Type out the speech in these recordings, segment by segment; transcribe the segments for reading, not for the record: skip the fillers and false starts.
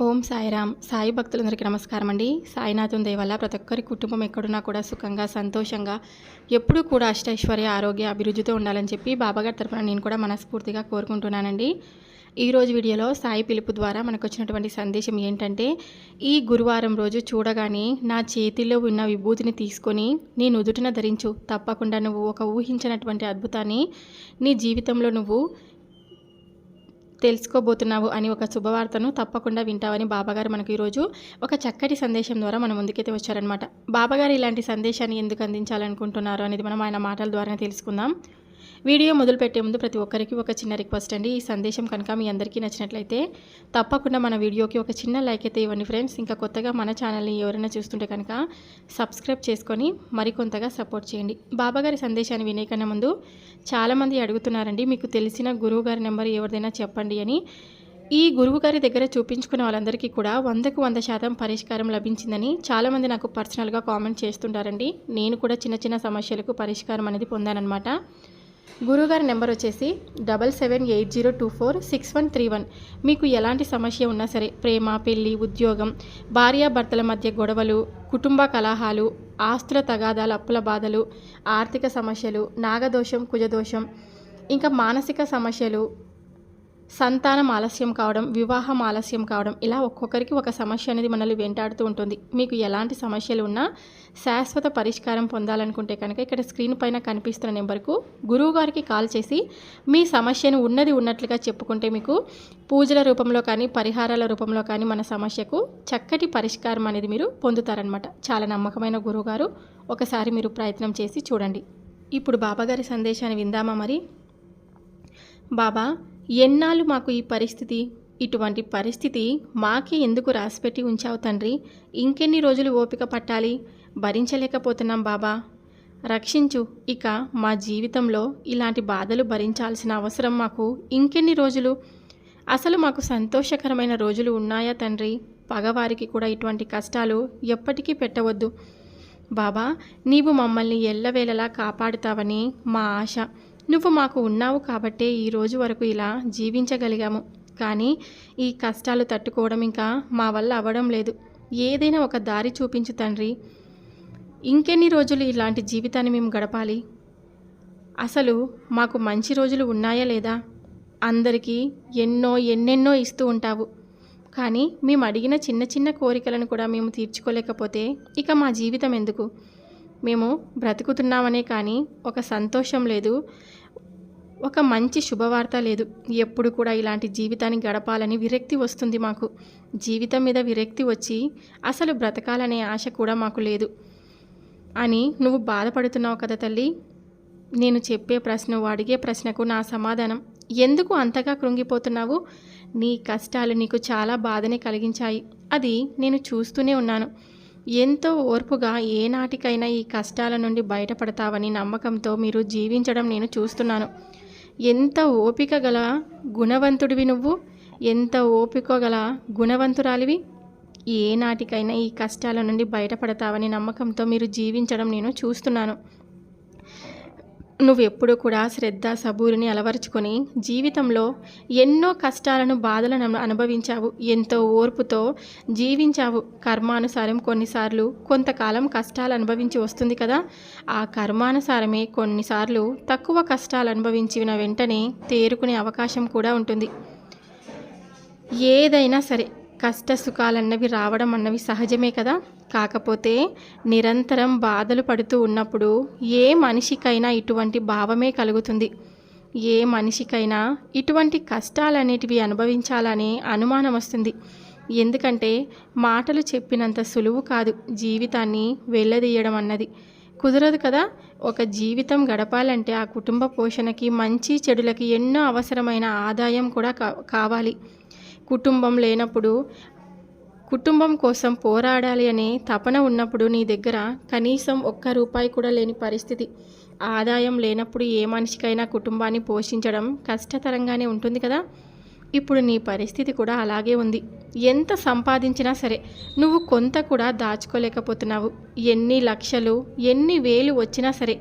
ఓం సాయిరామ్. సాయి భక్తులందరికీ నమస్కారం అండి. సాయినాథుని దయ వల్ల ప్రతి ఒక్కరి కుటుంబం ఎక్కడున్నా కూడా సుఖంగా, సంతోషంగా, ఎప్పుడూ కూడా అష్టైశ్వర్య, ఆరోగ్య, అభివృద్ధితో ఉండాలని చెప్పి బాబాగారి తరపున నేను కూడా మనస్ఫూర్తిగా కోరుకుంటున్నానండి. ఈరోజు వీడియోలో సాయి పిలుపు ద్వారా మనకు వచ్చినటువంటి సందేశం ఏంటంటే, ఈ గురువారం రోజు చూడగానే నా చేతిలో ఉన్న విభూతిని తీసుకొని నీ నుదుటిన ధరించు. తప్పకుండా నువ్వు ఒక ఊహించినటువంటి అద్భుతాన్ని నీ జీవితంలో నువ్వు తెలుసుకోబోతున్నావు అని ఒక శుభవార్తను తప్పకుండా వింటావని బాబాగారు మనకు ఈరోజు ఒక చక్కటి సందేశం ద్వారా మన ముందుకైతే వచ్చారనమాట. బాబాగారు ఇలాంటి సందేశాన్ని ఎందుకు అందించాలనుకుంటున్నారు అనేది మనం ఆయన మాటల ద్వారానే తెలుసుకుందాం. వీడియో మొదలుపెట్టే ముందు ప్రతి ఒక్కరికి ఒక చిన్న రిక్వెస్ట్ అండి. ఈ సందేశం కనుక మీ అందరికీ నచ్చినట్లయితే తప్పకుండా మన వీడియోకి ఒక చిన్న లైక్ అయితే ఇవ్వండి ఫ్రెండ్స్. ఇంకా కొత్తగా మన ఛానల్ని ఎవరైనా చూస్తుంటే కనుక సబ్స్క్రైబ్ చేసుకొని మరికొంతగా సపోర్ట్ చేయండి. బాబాగారి సందేశాన్ని వినే కన్నా ముందు చాలామంది అడుగుతున్నారండి, మీకు తెలిసిన గురువుగారి నెంబర్ ఎవరిదైనా చెప్పండి అని. ఈ గురువు గారి దగ్గర చూపించుకున్న వాళ్ళందరికీ కూడా 100కు 100% పరిష్కారం లభించిందని చాలామంది నాకు పర్సనల్గా కామెంట్ చేస్తుంటారండి. నేను కూడా చిన్న చిన్న సమస్యలకు పరిష్కారం అనేది పొందానమాట. గురువుగారి నెంబర్ వచ్చేసి 7780246131. మీకు ఎలాంటి సమస్య ఉన్నా సరే, ప్రేమ, పెళ్లి, ఉద్యోగం, భార్యాభర్తల మధ్య గొడవలు, కుటుంబ కలహాలు, ఆస్తుల తగాదాలు, అప్పుల బాధలు, ఆర్థిక సమస్యలు, నాగదోషం, కుజదోషం, ఇంకా మానసిక సమస్యలు, సంతానం ఆలస్యం కావడం, వివాహం ఆలస్యం కావడం, ఇలా ఒక్కొక్కరికి ఒక సమస్య అనేది మనల్ని వెంటాడుతూ ఉంటుంది. మీకు ఎలాంటి సమస్యలు ఉన్నా శాశ్వత పరిష్కారం పొందాలనుకుంటే కనుక ఇక్కడ స్క్రీన్ పైన కనిపిస్తున్న నెంబర్కు గురువుగారికి కాల్ చేసి మీ సమస్యను ఉన్నది ఉన్నట్లుగా చెప్పుకుంటే మీకు పూజల రూపంలో కానీ, పరిహారాల రూపంలో కానీ మన సమస్యకు చక్కటి పరిష్కారం అనేది మీరు పొందుతారనమాట. చాలా నమ్మకమైన గురువుగారు, ఒకసారి మీరు ప్రయత్నం చేసి చూడండి. ఇప్పుడు బాబాగారి సందేశాన్ని విందామా మరి. బాబా, ఎన్నాళ్ళు మాకు ఈ పరిస్థితి, ఇటువంటి పరిస్థితి మాకే ఎందుకు రాసిపెట్టి ఉంచావు తండ్రి? ఇంకెన్ని రోజులు ఓపిక పట్టాలి? భరించలేకపోతున్నాం బాబా, రక్షించు. ఇక మా జీవితంలో ఇలాంటి బాధలు భరించాల్సిన అవసరం మాకు ఇంకెన్ని రోజులు? అసలు మాకు సంతోషకరమైన రోజులు ఉన్నాయా తండ్రి? పగవారికి కూడా ఇటువంటి కష్టాలు ఎప్పటికీ పెట్టవద్దు బాబా. నీవు మమ్మల్ని ఎల్లవేళలా కాపాడుతావని మా ఆశ. నువ్వు మాకు ఉన్నావు కాబట్టే ఈ రోజు వరకు ఇలా జీవించగలిగాము. కానీ ఈ కష్టాలు తట్టుకోవడం ఇంకా మా వల్ల అవ్వడం లేదు. ఏదైనా ఒక దారి చూపించు తండ్రి. ఇంకెన్ని రోజులు ఇలాంటి జీవితాన్ని మేము గడపాలి? అసలు మాకు మంచి రోజులు ఉన్నాయా లేదా? అందరికీ ఎన్నెన్నో ఇస్తూ ఉంటావు, కానీ మేము అడిగిన చిన్న చిన్న కోరికలను కూడా మేము తీర్చుకోలేకపోతే ఇక మా జీవితం ఎందుకు? మేము బ్రతుకుతున్నామనే కానీ ఒక సంతోషం లేదు, ఒక మంచి శుభవార్త లేదు. ఎప్పుడు కూడా ఇలాంటి జీవితాన్ని గడపాలని విరక్తి వస్తుంది మాకు. జీవితం మీద విరక్తి వచ్చి అసలు బ్రతకాలనే ఆశ కూడా మాకు లేదు అని నువ్వు బాధపడుతున్నావు కదా తల్లి. నేను చెప్పే ప్రశ్న, నువ్వు అడిగే ప్రశ్నకు నా సమాధానం. ఎందుకు అంతగా కృంగిపోతున్నావు? నీ కష్టాలు నీకు చాలా బాధనే కలిగించాయి, అది నేను చూస్తూనే ఉన్నాను. ఎంతో ఓర్పుగా ఏనాటికైనా ఈ కష్టాల నుండి బయటపడతావని నమ్మకంతో మీరు జీవించడం నేను చూస్తున్నాను. ఎంత ఓపిక గల గుణవంతుడివి నువ్వు, ఎంత ఓపిక గల గుణవంతురాలివి. ఏనాటికైనా ఈ కష్టాల నుండి బయటపడతావని నమ్మకంతో మీరు జీవించడం నేను చూస్తున్నాను. నువ్వు ఎప్పుడూ కూడా శ్రద్ధ, సబూరిని అలవరుచుకొని జీవితంలో ఎన్నో కష్టాలను, బాధలను అనుభవించావు. ఎంతో ఓర్పుతో జీవించావు. కర్మానుసారం కొన్నిసార్లు కొంతకాలం కష్టాలు అనుభవించి వస్తుంది కదా. ఆ కర్మానుసారమే కొన్నిసార్లు తక్కువ కష్టాలు అనుభవించిన వెంటనే తేరుకునే అవకాశం కూడా ఉంటుంది. ఏదైనా సరే కష్ట సుఖాలన్నవి రావడం అన్నవి సహజమే కదా. కాకపోతే నిరంతరం బాధలు పడుతూ ఉన్నప్పుడు ఏ మనిషికైనా ఇటువంటి భావమే కలుగుతుంది. ఏ మనిషికైనా ఇటువంటి కష్టాలనేటివి అనుభవించాలనే అనుమానం వస్తుంది. ఎందుకంటే మాటలు చెప్పినంత సులువు కాదు జీవితాన్ని వెళ్ళదీయడం అన్నది. కుదరదు కదా. ఒక జీవితం గడపాలంటే ఆ కుటుంబ పోషణకి, మంచి చెడులకి ఎన్నో అవసరమైన ఆదాయం కూడా కావాలి. కుటుంబం లేనప్పుడు, కుటుంబం కోసం పోరాడాలి అనే తపన ఉన్నప్పుడు నీ దగ్గర కనీసం ₹1 కూడా లేని పరిస్థితి. ఆదాయం లేనప్పుడు ఏ మనిషికైనా కుటుంబాన్ని పోషించడం కష్టతరంగానే ఉంటుంది కదా. ఇప్పుడు నీ పరిస్థితి కూడా అలాగే ఉంది. ఎంత సంపాదించినా సరే నువ్వు కొంత కూడా దాచుకోలేకపోతున్నావు. ఎన్ని లక్షలు, ఎన్ని వేలు వచ్చినా సరే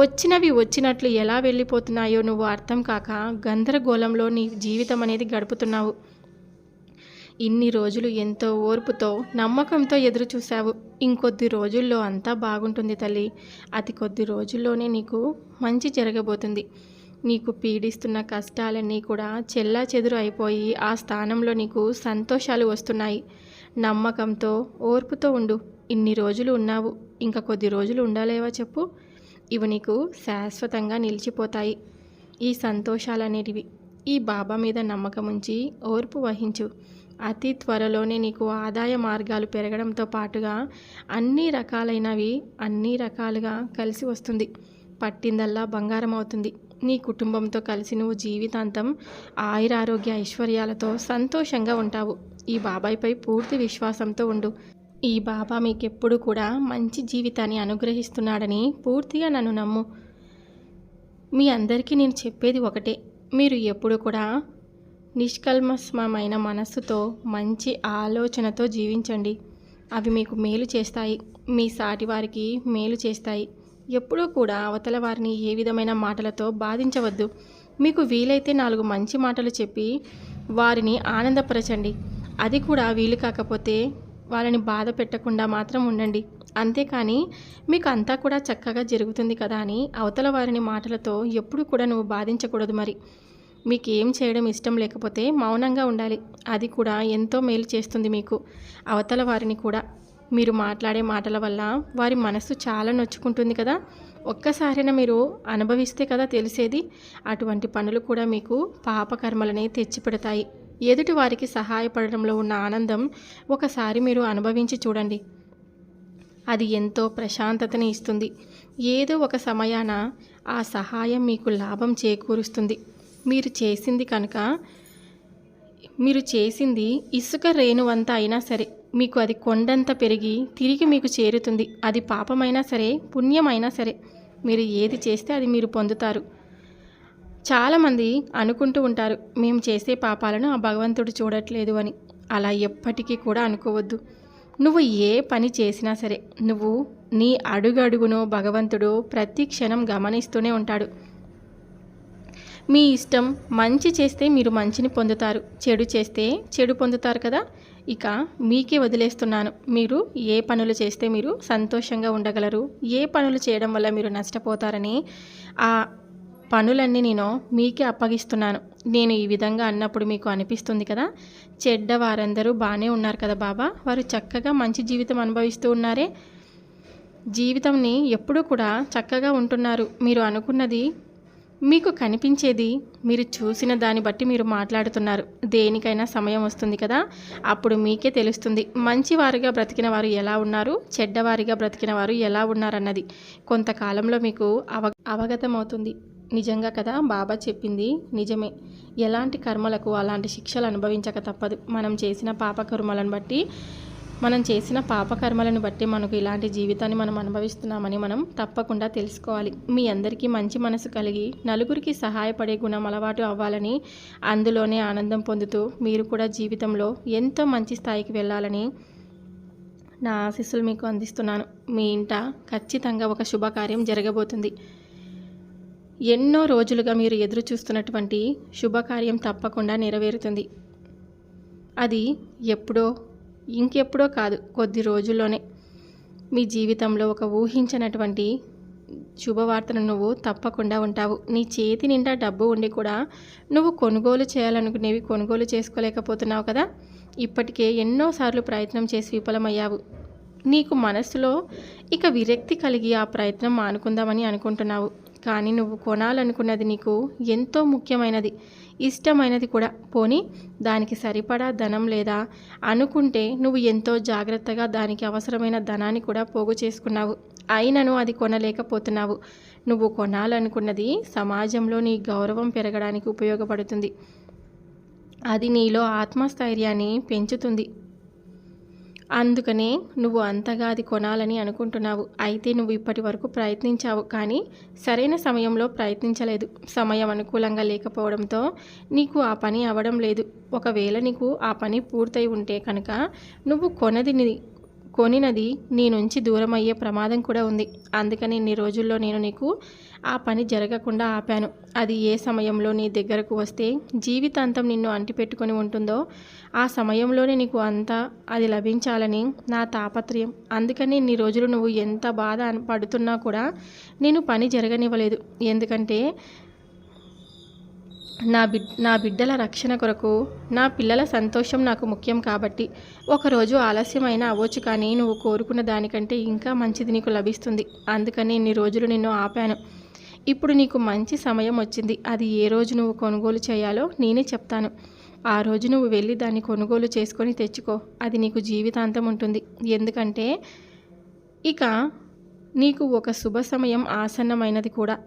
వచ్చినవి వచ్చినట్లు ఎలా వెళ్ళిపోతున్నాయో నువ్వు అర్థం కాక గందరగోళంలో నీ జీవితం అనేది గడుపుతున్నావు. ఇన్ని రోజులు ఎంతో ఓర్పుతో నమ్మకంతో ఎదురు చూశావు. ఇంకొద్ది రోజుల్లో అంతా బాగుంటుంది తల్లి. అతి కొద్ది రోజుల్లోనే నీకు మంచి జరగబోతుంది. నీకు పీడిస్తున్న కష్టాలన్నీ కూడా చెల్లాచెదురు అయిపోయి ఆ స్థానంలో నీకు సంతోషాలు వస్తున్నాయి. నమ్మకంతో ఓర్పుతో ఉండు. ఇన్ని రోజులు ఉన్నావు, ఇంకా కొద్ది రోజులు ఉండాలేవా చెప్పు. ఇవి నీకు శాశ్వతంగా నిలిచిపోతాయి ఈ సంతోషాలనేటివి. ఈ బాబా మీద నమ్మకం ఉంచి ఓర్పు వహించు. అతి త్వరలోనే నీకు ఆదాయ మార్గాలు పెరగడంతో పాటుగా అన్ని రకాలుగా కలిసి వస్తుంది. పట్టిందల్లా బంగారం అవుతుంది. నీ కుటుంబంతో కలిసి నువ్వు జీవితాంతం ఆయురారోగ్య ఐశ్వర్యాలతో సంతోషంగా ఉంటావు. ఈ బాబాయ్పై పూర్తి విశ్వాసంతో ఉండు. ఈ బాబా మీకెప్పుడు కూడా మంచి జీవితాన్ని అనుగ్రహిస్తున్నాడని పూర్తిగా నన్ను నమ్ము. మీ అందరికీ నేను చెప్పేది ఒకటే, మీరు ఎప్పుడు కూడా నిష్కల్మషమైన మనస్సుతో మంచి ఆలోచనతో జీవించండి. అవి మీకు మేలు చేస్తాయి, మీ సాటి వారికి మేలు చేస్తాయి. ఎప్పుడూ కూడా అవతల వారిని ఏ విధమైన మాటలతో బాధించవద్దు. మీకు వీలైతే 4 మంచి మాటలు చెప్పి వారిని ఆనందపరచండి. అది కూడా వీలు కాకపోతే వాళ్ళని బాధ పెట్టకుండా మాత్రం ఉండండి. అంతేకాని మీకు అంతా కూడా చక్కగా జరుగుతుంది కదా అని అవతల వారిని మాటలతో ఎప్పుడు కూడా నువ్వు బాధించకూడదు. మరి మీకు ఏం చేయడం ఇష్టం లేకపోతే మౌనంగా ఉండాలి. అది కూడా ఎంతో మేలు చేస్తుంది మీకు. అవతల వారిని కూడా మీరు మాట్లాడే మాటల వల్ల వారి మనస్సు చాలా నొచ్చుకుంటుంది కదా. ఒక్కసారైనా మీరు అనుభవిస్తే కదా తెలిసేది. అటువంటి పనులు కూడా మీకు పాపకర్మలనే తెచ్చిపెడతాయి. ఎదుటి వారికి సహాయపడడంలో ఉన్న ఆనందం ఒకసారి మీరు అనుభవించి చూడండి. అది ఎంతో ప్రశాంతతని ఇస్తుంది. ఏదో ఒక సమయాన ఆ సహాయం మీకు లాభం చేకూరుస్తుంది. మీరు చేసింది ఇసుక రేణువంత అయినా సరే మీకు అది కొండంత పెరిగి తిరిగి మీకు చేరుతుంది. అది పాపమైనా సరే పుణ్యమైనా సరే మీరు ఏది చేస్తే అది మీరు పొందుతారు. చాలామంది అనుకుంటూ ఉంటారు, మేము చేసే పాపాలను ఆ భగవంతుడు చూడట్లేదు అని. అలా ఎప్పటికీ కూడా అనుకోవద్దు. నువ్వు ఏ పని చేసినా సరే నువ్వు నీ అడుగడుగునో భగవంతుడు ప్రతి క్షణం గమనిస్తూనే ఉంటాడు. మీ ఇష్టం. మంచి చేస్తే మీరు మంచిని పొందుతారు, చెడు చేస్తే చెడు పొందుతారు కదా. ఇక మీకే వదిలేస్తున్నాను. మీరు ఏ పనులు చేస్తే మీరు సంతోషంగా ఉండగలరు, ఏ పనులు చేయడం వల్ల మీరు నష్టపోతారని ఆ పనులన్నీ నేను మీకే అప్పగిస్తున్నాను. నేను ఈ విధంగా అన్నప్పుడు మీకు అనిపిస్తుంది కదా, చెడ్డవారందరూ బాగానే ఉన్నారు కదా బాబా, వారు చక్కగా మంచి జీవితం అనుభవిస్తూ ఉన్నారే, జీవితంని ఎప్పుడూ కూడా చక్కగా ఉంటున్నారు. మీరు అనుకున్నది మీకు కనిపించేది, మీరు చూసిన దాన్ని బట్టి మీరు మాట్లాడుతున్నారు. దేనికైనా సమయం వస్తుంది కదా, అప్పుడు మీకే తెలుస్తుంది మంచివారిగా బ్రతికిన వారు ఎలా ఉన్నారు, చెడ్డవారిగా బ్రతికిన వారు ఎలా ఉన్నారన్నది కొంతకాలంలో మీకు అవగతమవుతుంది. నిజంగా కదా, బాబా చెప్పింది నిజమే. ఎలాంటి కర్మలకు అలాంటి శిక్షలు అనుభవించక తప్పదు. మనం చేసిన పాపకర్మలను బట్టి మనకు ఇలాంటి జీవితాన్ని మనం అనుభవిస్తున్నామని మనం తప్పకుండా తెలుసుకోవాలి. మీ అందరికీ మంచి మనసు కలిగి నలుగురికి సహాయపడే గుణం అలవాటు అవ్వాలని, అందులోనే ఆనందం పొందుతూ మీరు కూడా జీవితంలో ఎంతో మంచి స్థాయికి వెళ్ళాలని నా ఆశీస్సులు మీకు అందిస్తున్నాను. మీ ఇంట ఖచ్చితంగా ఒక శుభకార్యం జరగబోతుంది. ఎన్నో రోజులుగా మీరు ఎదురు చూస్తున్నటువంటి శుభకార్యం తప్పకుండా నెరవేరుతుంది. అది ఇంకెప్పుడో కాదు, కొద్ది రోజుల్లోనే మీ జీవితంలో ఒక ఊహించినటువంటి శుభవార్తను నువ్వు తప్పకుండా ఉంటావు. నీ చేతి నిండా డబ్బు ఉండి కూడా నువ్వు కొనుగోలు చేయాలనుకునేవి కొనుగోలు చేసుకోలేకపోతున్నావు కదా. ఇప్పటికే ఎన్నోసార్లు ప్రయత్నం చేసి విఫలమయ్యావు. నీకు మనస్సులో ఇక విరక్తి కలిగి ఆ ప్రయత్నం మానుకుందామని అనుకుంటున్నావు. కానీ నువ్వు కొనాలనుకున్నది నీకు ఎంతో ముఖ్యమైనది, ఇష్టమైనది కూడా. పోనీ దానికి సరిపడా ధనం లేదా అనుకుంటే నువ్వు ఎంతో జాగ్రత్తగా దానికి అవసరమైన ధనాన్ని కూడా పోగు చేసుకున్నావు. అయినను అది కొనలేకపోతున్నావు. నువ్వు కొనాలనుకున్నది సమాజంలో నీ గౌరవం పెరగడానికి ఉపయోగపడుతుంది. అది నీలో ఆత్మస్థైర్యాన్ని పెంచుతుంది. అందుకనే నువ్వు అంతగా అది కొనాలని అనుకుంటున్నావు. అయితే నువ్వు ఇప్పటి వరకు ప్రయత్నించావు, కానీ సరైన సమయంలో ప్రయత్నించలేదు. సమయం అనుకూలంగా లేకపోవడంతో నీకు ఆ పని అవ్వడం లేదు. ఒకవేళ నీకు ఆ పని పూర్తయి ఉంటే కనుక నువ్వు కొనినది నీ నుంచి దూరం అయ్యే ప్రమాదం కూడా ఉంది. అందుకని ఇన్ని రోజుల్లో నేను నీకు ఆ పని జరగకుండా ఆపాను. అది ఏ సమయంలో నీ దగ్గరకు వస్తే జీవితాంతం నిన్ను అంటిపెట్టుకొని ఉంటుందో ఆ సమయంలోనే నీకు అంతా అది లభించాలని నా తాపత్రయం. అందుకని ఇన్ని రోజులు నువ్వు ఎంత బాధ పడుతున్నా కూడా నేను పని జరగనివ్వలేదు. ఎందుకంటే నా బిడ్డల రక్షణ కొరకు, నా పిల్లల సంతోషం నాకు ముఖ్యం కాబట్టి. ఒకరోజు ఆలస్యమైన అవ్వచ్చు, కానీ నువ్వు కోరుకున్న దానికంటే ఇంకా మంచిది నీకు లభిస్తుంది. అందుకని ఇన్ని రోజులు నిన్ను ఆపాను. ఇప్పుడు నీకు మంచి సమయం వచ్చింది. అది ఏ రోజు నువ్వు కొనుగోలు చేయాలో నేనే చెప్తాను. ఆ రోజు నువ్వు వెళ్ళి దాన్ని కొనుగోలు చేసుకొని తెచ్చుకో. అది నీకు జీవితాంతం ఉంటుంది. ఎందుకంటే ఇక నీకు ఒక శుభ సమయం ఆసన్నమైనది కూడా.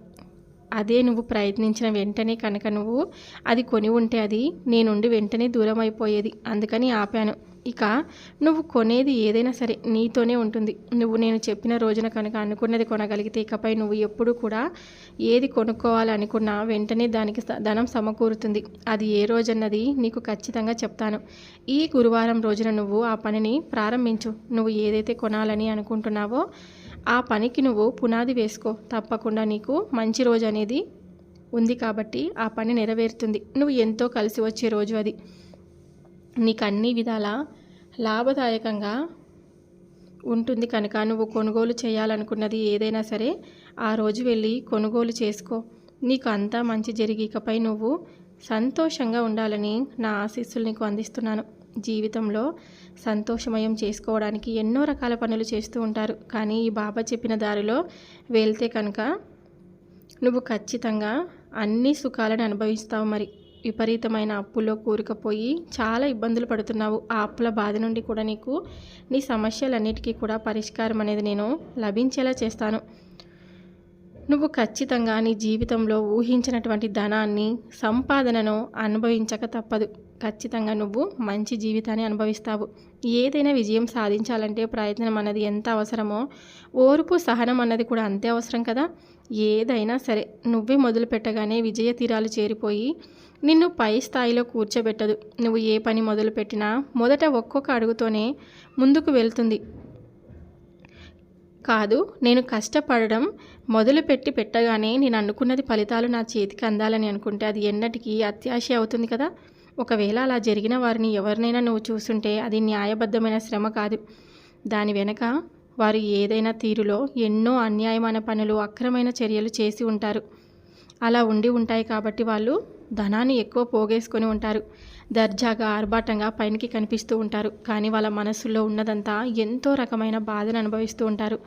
అదే నువ్వు ప్రయత్నించిన వెంటనే కనుక నువ్వు అది కొని ఉంటే అది నీ నుండి వెంటనే దూరం అయిపోయేది. అందుకని ఆపాను. ఇక నువ్వు కొనేది ఏదైనా సరే నీతోనే ఉంటుంది. నువ్వు నేను చెప్పిన రోజున కనుక అనుకున్నది కొనగలిగితే ఇకపై నువ్వు ఎప్పుడు కూడా ఏది కొనుక్కోవాలనుకున్నా వెంటనే దానికి ధనం సమకూరుతుంది. అది ఏ రోజన్నది నీకు ఖచ్చితంగా చెప్తాను. ఈ గురువారం రోజున నువ్వు ఆ పనిని ప్రారంభించు. నువ్వు ఏదైతే కొనాలని అనుకుంటున్నావో ఆ పనికి నువ్వు పునాది వేసుకో. తప్పకుండా నీకు మంచి రోజు అనేది ఉంది కాబట్టి ఆ పని నెరవేరుతుంది. నువ్వు ఎంతో కలిసి వచ్చే రోజు అది. నీకు అన్ని విధాల లాభదాయకంగా ఉంటుంది కనుక నువ్వు కొనుగోలు చేయాలనుకున్నది ఏదైనా సరే ఆ రోజు వెళ్ళి కొనుగోలు చేసుకో. నీకు అంతా మంచి జరిగి ఇకపై నువ్వు సంతోషంగా ఉండాలని నా ఆశీస్సులు నీకు అందిస్తున్నాను. జీవితంలో సంతోషమయం చేసుకోవడానికి ఎన్నో రకాల పనులు చేస్తూ ఉంటారు. కానీ ఈ బాబా చెప్పిన దారిలో వెళ్తే కనుక నువ్వు ఖచ్చితంగా అన్ని సుఖాలను అనుభవిస్తావు. మరి విపరీతమైన అప్పుల్లో కూరుకుపోయి చాలా ఇబ్బందులు పడుతున్నావు. ఆ అప్పుల బాధ నుండి కూడా నీకు నీ సమస్యలన్నిటికీ కూడా పరిష్కారం అనేది నేను లభించేలా చేస్తాను. నువ్వు ఖచ్చితంగా నీ జీవితంలో ఊహించినటువంటి ధనాన్ని, సంపాదనను అనుభవించక తప్పదు. ఖచ్చితంగా నువ్వు మంచి జీవితాన్ని అనుభవిస్తావు. ఏదైనా విజయం సాధించాలంటే ప్రయత్నం అన్నది ఎంత అవసరమో ఓర్పు, సహనం అన్నది కూడా అంతే అవసరం కదా. ఏదైనా సరే నువ్వే మొదలు పెట్టగానే విజయ తీరాలు చేరిపోయి నిన్ను పై స్థాయిలో కూర్చోబెట్టదు. నువ్వు ఏ పని మొదలు పెట్టినా మొదట ఒక్కొక్క అడుగుతోనే ముందుకు వెళ్తుంది కాదు. నేను కష్టపడడం మొదలుపెట్టి పెట్టగానే నేను అనుకున్నది ఫలితాలు నా చేతికి అందాలని అనుకుంటే అది ఎన్నటికీ అత్యాశ అవుతుంది కదా. ఒకవేళ అలా జరిగిన వారిని ఎవరినైనా నువ్వు చూస్తుంటే అది న్యాయబద్ధమైన శ్రమ కాదు. దాని వెనక వారు ఏదైనా తీరులో ఎన్నో అన్యాయమైన పనులు, అక్రమైన చర్యలు చేసి ఉంటారు. అలా ఉండి ఉంటాయి కాబట్టి వాళ్ళు ధనాన్ని ఎక్కువ పోగేసుకొని ఉంటారు. దర్జాగా, ఆర్భాటంగా పైనకి కనిపిస్తూ ఉంటారు. కానీ వాళ్ళ మనసులో ఉన్నదంతా ఎంతో రకమైన బాధను అనుభవిస్తూ ఉంటారు.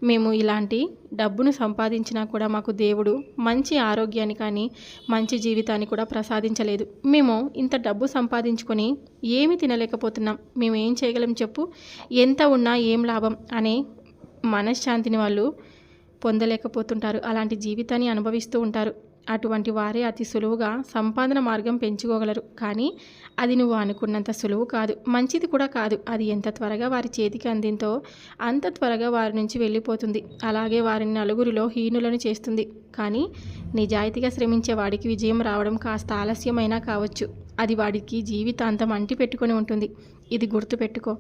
మేము ఇలాంటి డబ్బును సంపాదించినా కూడా మాకు దేవుడు మంచి ఆరోగ్యాన్ని కానీ మంచి జీవితాన్ని కూడా ప్రసాదించలేదు. మేము ఇంత డబ్బు సంపాదించుకొని ఏమీ తినలేకపోతున్నాం. మేము ఏం చేయగలం చెప్పు? ఎంత ఉన్నా ఏం లాభం అనే మనశ్శాంతిని వాళ్ళు పొందలేకపోతుంటారు. అలాంటి జీవితాన్ని అనుభవిస్తూ ఉంటారు. అటువంటి వారే అతి సులువుగా సంపాదన మార్గం పెంచుకోగలరు. కానీ అది నువ్వు అనుకున్నంత సులువు కాదు, మంచిది కూడా కాదు. అది ఎంత త్వరగా వారి చేతికి అందిందో అంత త్వరగా వారి నుంచి వెళ్ళిపోతుంది. అలాగే వారిని నలుగురిలో హీనులను చేస్తుంది. కానీ నిజాయితీగా శ్రమించే వాడికి విజయం రావడం కాస్త ఆలస్యమైనా కావచ్చు. అది వాడికి జీవితాంతం అంటి పెట్టుకొని ఉంటుంది. ఇది గుర్తుపెట్టుకో.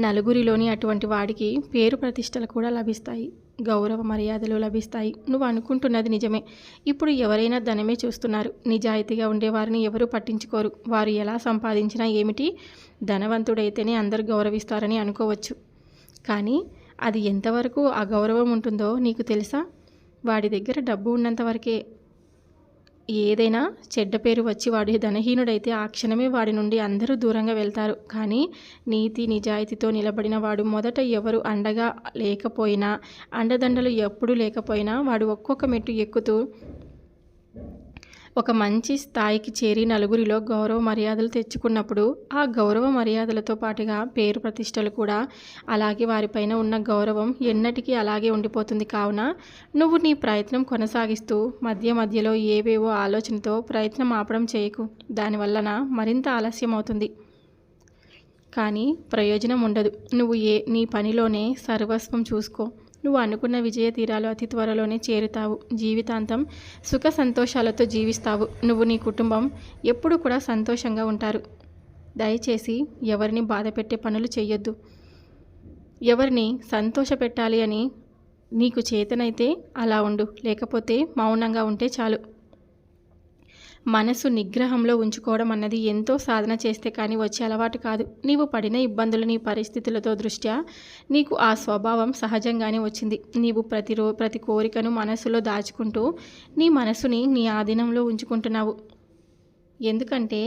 నలుగురిలోని అటువంటి వాడికి పేరు ప్రతిష్టలు కూడా లభిస్తాయి, గౌరవ మర్యాదలు లభిస్తాయి. నువ్వు అనుకుంటున్నది నిజమే. ఇప్పుడు ఎవరైనా ధనమే చూస్తున్నారు. నిజాయితీగా ఉండేవారిని ఎవరూ పట్టించుకోరు. వారు ఎలా సంపాదించినా ఏమిటి, ధనవంతుడైతేనే అందరూ గౌరవిస్తారని అనుకోవచ్చు. కానీ అది ఎంతవరకు ఆ గౌరవం ఉంటుందో నీకు తెలుసా? వాడి దగ్గర డబ్బు ఉన్నంతవరకే. ఏదైనా చెడ్డ పేరు వచ్చి వాడి ధనహీనుడైతే ఆ క్షణమే వాడి నుండి అందరూ దూరంగా వెళ్తారు. కానీ నీతి నిజాయితీతో నిలబడిన వాడు మొదట ఎవరు అండగా లేకపోయినా, అండదండలు ఎప్పుడూ లేకపోయినా వాడు ఒక్కొక్క మెట్టు ఎక్కుతూ ఒక మంచి స్థాయికి చేరి నలుగురిలో గౌరవ మర్యాదలు తెచ్చుకున్నప్పుడు ఆ గౌరవ మర్యాదలతో పాటుగా పేరు ప్రతిష్టలు కూడా, అలాగే వారిపైన ఉన్న గౌరవం ఎన్నటికీ అలాగే ఉండిపోతుంది. కావున నువ్వు నీ ప్రయత్నం కొనసాగిస్తూ మధ్య మధ్యలో ఏవేవో ఆలోచనతో ప్రయత్నం ఆపడం చేయకు. దానివలన మరింత ఆలస్యం అవుతుంది, కానీ ప్రయోజనం ఉండదు. నువ్వు నీ పనిలోనే సర్వస్వం చూసుకో. నువ్వు అనుకున్న విజయ తీరాలు అతి త్వరలోనే చేరుతావు. జీవితాంతం సుఖ సంతోషాలతో జీవిస్తావు. నువ్వు, నీ కుటుంబం ఎప్పుడు కూడా సంతోషంగా ఉంటారు. దయచేసి ఎవరిని బాధ పెట్టే పనులు చెయ్యొద్దు. ఎవరిని సంతోషపెట్టాలి అని నీకు చేతనైతే అలా ఉండు, లేకపోతే మౌనంగా ఉంటే చాలు. మనసు నిగ్రహంలో ఉంచుకోవడం అన్నది ఎంతో సాధన చేస్తే కానీ వచ్చే అలవాటు కాదు. నీవు పడిన ఇబ్బందులు, నీ పరిస్థితులతో దృష్ట్యా నీకు ఆ స్వభావం సహజంగానే వచ్చింది. నీవు ప్రతి కోరికను మనసులో దాచుకుంటూ నీ మనసుని నీ ఆధీనంలో ఉంచుకుంటున్నావు. ఎందుకంటే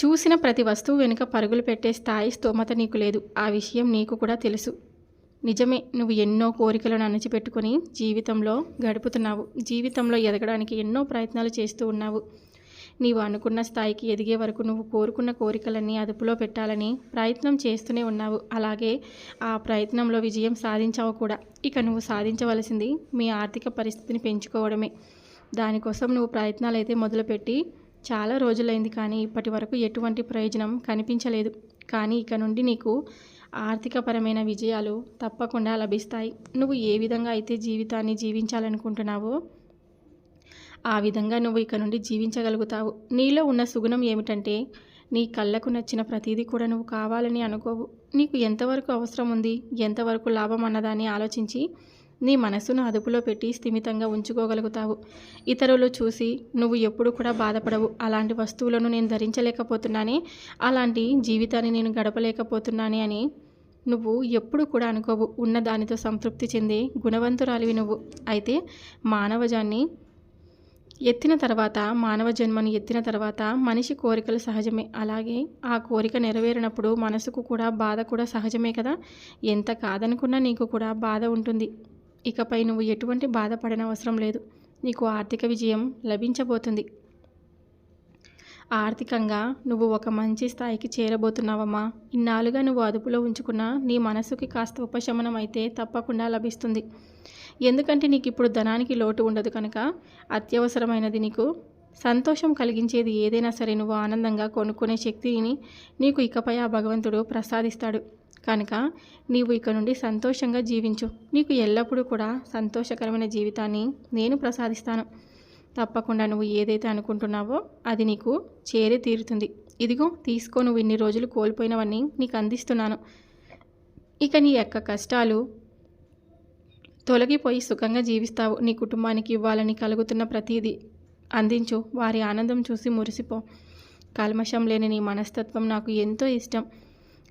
చూసిన ప్రతి వస్తువు వెనుక పరుగులు పెట్టే స్థాయి స్తోమత నీకు లేదు. ఆ విషయం నీకు కూడా తెలుసు. నిజమే, నువ్వు ఎన్నో కోరికలను అణచిపెట్టుకొని జీవితంలో గడుపుతున్నావు. జీవితంలో ఎదగడానికి ఎన్నో ప్రయత్నాలు చేస్తూ ఉన్నావు. నీవు అనుకున్న స్థాయికి ఎదిగే వరకు నువ్వు కోరుకున్న కోరికలన్నీ అదుపులో పెట్టాలని ప్రయత్నం చేస్తూనే ఉన్నావు. అలాగే ఆ ప్రయత్నంలో విజయం సాధించావు కూడా. ఇక నువ్వు సాధించవలసింది మీ ఆర్థిక పరిస్థితిని పెంచుకోవడమే. దానికోసం నువ్వు ప్రయత్నాలు అయితే మొదలుపెట్టి చాలా రోజులైంది, కానీ ఇప్పటి వరకు ఎటువంటి ప్రయోజనం కనిపించలేదు. కానీ ఇక నుండి నీకు ఆర్థికపరమైన విజయాలు తప్పకుండా లభిస్తాయి. నువ్వు ఏ విధంగా అయితే జీవితాన్ని జీవించాలనుకుంటున్నావో ఆ విధంగా నువ్వు ఇక నుండి జీవించగలుగుతావు. నీలో ఉన్న సుగుణం ఏమిటంటే నీ కళ్ళకు నచ్చిన ప్రతిదీ కూడా నువ్వు కావాలని అనుకోవు. నీకు ఎంతవరకు అవసరం ఉంది, ఎంతవరకు లాభం అన్నదాన్ని ఆలోచించి నీ మనసును అదుపులో పెట్టి స్థిమితంగా ఉంచుకోగలుగుతావు. ఇతరులు చూసి నువ్వు ఎప్పుడు కూడా బాధపడవు. అలాంటి వస్తువులను నేను ధరించలేకపోతున్నానే, అలాంటి జీవితాన్ని నేను గడపలేకపోతున్నానే అని నువ్వు ఎప్పుడు కూడా అనుకోవు. ఉన్న దానితో సంతృప్తి చెందే గుణవంతురాలివి నువ్వు. అయితే మానవ జన్మను ఎత్తిన తర్వాత మనిషి కోరికలు సహజమే. అలాగే ఆ కోరిక నెరవేరినప్పుడు మనసుకు కూడా బాధ కూడా సహజమే కదా. ఎంత కాదనుకున్నా నీకు కూడా బాధ ఉంటుంది. ఇకపై నువ్వు ఎటువంటి బాధపడన అవసరం లేదు. నీకు ఆర్థిక విజయం లభించబోతుంది. ఆర్థికంగా నువ్వు ఒక మంచి స్థాయికి చేరబోతున్నావమ్మా. ఇన్నాళ్ళుగా నువ్వు అదుపులో ఉంచుకున్న నీ మనసుకి కాస్త ఉపశమనం అయితే తప్పకుండా లభిస్తుంది. ఎందుకంటే నీకు ఇప్పుడు ధనానికి లోటు ఉండదు కనుక. అత్యవసరమైనది నీకు సంతోషం కలిగించేది ఏదైనా సరే నువ్వు ఆనందంగా కొనుక్కునే శక్తిని నీకు ఇకపై ఆ భగవంతుడు ప్రసాదిస్తాడు. కనుక నీవు ఇక నుండి సంతోషంగా జీవించు. నీకు ఎల్లప్పుడూ కూడా సంతోషకరమైన జీవితాన్ని నేను ప్రసాదిస్తాను. తప్పకుండా నువ్వు ఏదైతే అనుకుంటున్నావో అది నీకు చేరే తీరుతుంది. ఇదిగో తీసుకో, నువ్వు ఇన్ని రోజులు కోల్పోయినవన్నీ నీకు అందిస్తున్నాను. ఇక నీ యొక్క కష్టాలు తొలగిపోయి సుఖంగా జీవిస్తావు. నీ కుటుంబానికి ఇవ్వాలని కలుగుతున్న ప్రతిదీ అందించు. వారి ఆనందం చూసి మురిసిపో. కల్మషం లేని నీ మనస్తత్వం నాకు ఎంతో ఇష్టం.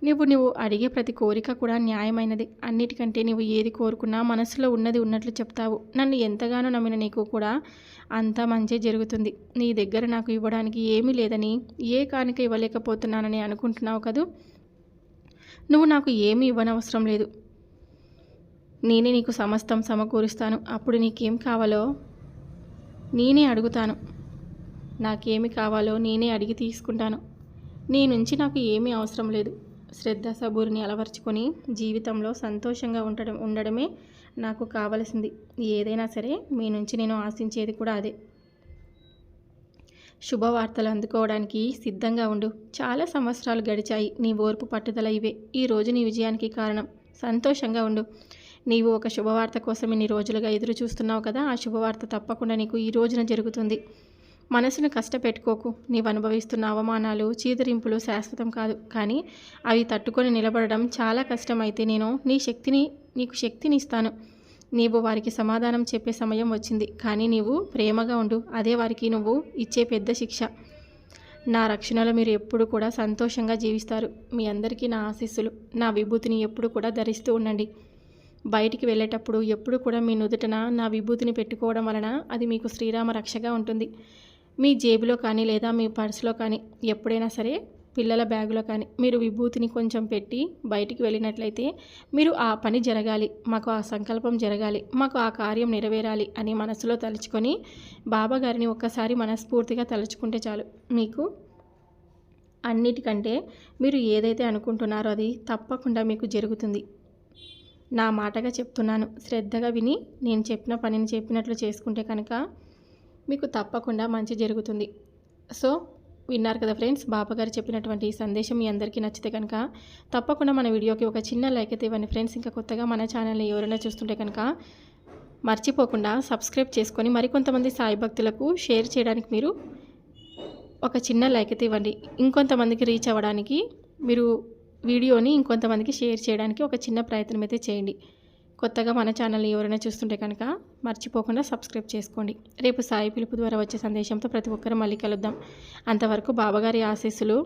నువ్వు అడిగే ప్రతి కోరిక కూడా న్యాయమైనది. అన్నిటికంటే నువ్వు ఏది కోరుకున్నా మనసులో ఉన్నది ఉన్నట్లు చెప్తావు. నన్ను ఎంతగానో నమ్మిన నీకు కూడా అంతా మంచి జరుగుతుంది. నీ దగ్గర నాకు ఇవ్వడానికి ఏమీ లేదని, ఏ కానుక ఇవ్వలేకపోతున్నానని అనుకుంటున్నావు కదూ. నువ్వు నాకు ఏమీ ఇవ్వనవసరం లేదు. నేనే నీకు సమస్తం సమకూరుస్తాను. అప్పుడు నీకేం కావాలో నేనే అడుగుతాను. నాకేమి కావాలో నేనే అడిగి తీసుకుంటాను. నీ నుంచి నాకు ఏమీ అవసరం లేదు. శ్రద్ధ సబూరిని అలవర్చుకొని జీవితంలో సంతోషంగా ఉండడమే నాకు కావలసింది. ఏదైనా సరే మీ నుంచి నేను ఆశించేది కూడా అదే. శుభవార్తలు అందుకోవడానికి సిద్ధంగా ఉండు. చాలా సంవత్సరాలు గడిచాయి. నీ ఓర్పు పట్టుదల ఇవే ఈ రోజు నీ విజయానికి కారణం. సంతోషంగా ఉండు. నీవు ఒక శుభవార్త కోసం ఇన్ని రోజులుగా ఎదురు చూస్తున్నావు కదా. ఆ శుభవార్త తప్పకుండా నీకు ఈ రోజున జరుగుతుంది. మనసును కష్టపెట్టుకోకు. నీవు అనుభవిస్తున్న అవమానాలు, చీదరింపులు శాశ్వతం కాదు. కానీ అవి తట్టుకొని నిలబడడం చాలా కష్టమైతే నేను నీకు శక్తిని ఇస్తాను. నీవు వారికి సమాధానం చెప్పే సమయం వచ్చింది. కానీ నీవు ప్రేమగా ఉండు. అదే వారికి నువ్వు ఇచ్చే పెద్ద శిక్ష. నా రక్షణలో మీరు ఎప్పుడు కూడా సంతోషంగా జీవిస్తారు. మీ అందరికీ నా ఆశీస్సులు. నా విభూతిని ఎప్పుడు కూడా ధరిస్తూ ఉండండి. బయటికి వెళ్ళేటప్పుడు ఎప్పుడు కూడా మీ నుదుటన నా విభూతిని పెట్టుకోవడం వలన అది మీకు శ్రీరామ రక్షగా ఉంటుంది. మీ జేబులో కానీ లేదా మీ పర్సులో కానీ ఎప్పుడైనా సరే పిల్లల బ్యాగులో కానీ మీరు విభూతిని కొంచెం పెట్టి బయటికి వెళ్ళినట్లయితే మీరు ఆ పని జరగాలి, మాకు ఆ సంకల్పం జరగాలి, మాకు ఆ కార్యం నెరవేరాలి అని మనసులో తలుచుకొని బాబాగారిని ఒక్కసారి మనస్ఫూర్తిగా తలుచుకుంటే చాలు. మీకు అన్నిటికంటే మీరు ఏదైతే అనుకుంటున్నారో అది తప్పకుండా మీకు జరుగుతుంది. నా మాటగా చెప్తున్నాను. శ్రద్ధగా విని నేను చెప్పిన పనిని చెప్పినట్లు చేసుకుంటే కనుక మీకు తప్పకుండా మంచి జరుగుతుంది. సో విన్నారు కదా ఫ్రెండ్స్, బాబాగారు చెప్పినటువంటి ఈ సందేశం మీ అందరికీ నచ్చితే కనుక తప్పకుండా మన వీడియోకి ఒక చిన్న లైక్ అయితే ఇవ్వండి ఫ్రెండ్స్. ఇంకా కొత్తగా మన ఛానల్ని ఎవరైనా చూస్తుంటే కనుక మర్చిపోకుండా సబ్స్క్రైబ్ చేసుకొని మరికొంతమంది సాయి భక్తులకు షేర్ చేయడానికి మీరు ఒక చిన్న లైక్ అయితే ఇవ్వండి. ఇంకొంతమందికి రీచ్ అవ్వడానికి మీరు వీడియోని ఇంకొంతమందికి షేర్ చేయడానికి ఒక చిన్న ప్రయత్నం అయితే చేయండి. కొత్తగా మన ఛానల్ని ఎవరైనా చూస్తుంటే కనుక మర్చిపోకుండా సబ్స్క్రైబ్ చేసుకోండి. రేపు సాయి పిలుపు ద్వారా వచ్చే సందేశంతో ప్రతి ఒక్కరూ మళ్ళీ కలుద్దాం. అంతవరకు బాబాగారి ఆశీస్సులు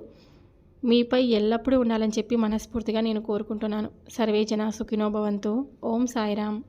మీపై ఎల్లప్పుడూ ఉండాలని చెప్పి మనస్ఫూర్తిగా నేను కోరుకుంటున్నాను. సర్వే జన సుఖినో భవంతు. ఓం సాయిరామ్.